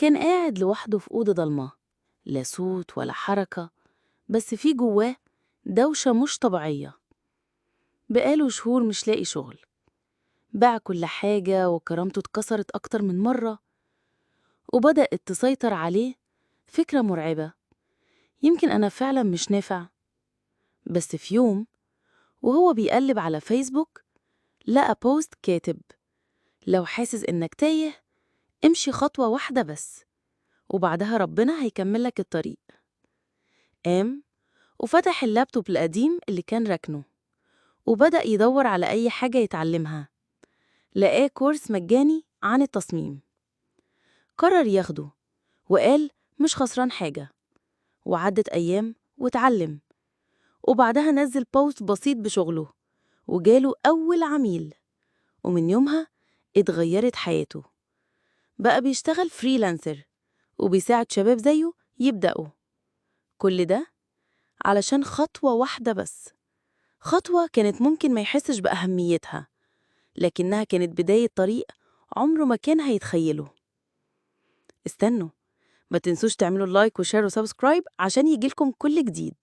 كان قاعد لوحده في أوضة ضلمة، لا صوت ولا حركة، بس في جواه دوشة مش طبيعية. بقاله شهور مش لاقي شغل، باع كل حاجة وكرامته اتكسرت أكتر من مرة، وبدأت تسيطر عليه فكرة مرعبة: يمكن أنا فعلا مش نافع. بس في يوم وهو بيقلب على فيسبوك لقى بوست كاتب: لو حاسس إنك تايه، امشي خطوة واحدة بس، وبعدها ربنا هيكملك الطريق. قام وفتح اللابتوب القديم اللي كان راكنه، وبدأ يدور على أي حاجة يتعلمها. لقاه كورس مجاني عن التصميم، قرر ياخده وقال مش خسران حاجة. وعدت أيام واتعلم، وبعدها نزل بوست بسيط بشغله وجاله أول عميل، ومن يومها اتغيرت حياته. بقى بيشتغل فريلانسر وبيساعد شباب زيه يبدأوا. كل ده علشان خطوة واحدة بس، خطوة كانت ممكن ما يحسش بأهميتها، لكنها كانت بداية طريق عمره ما كان هيتخيله. استنوا، ما تنسوش تعملوا لايك وشير وسبسكرايب عشان يجيلكم كل جديد.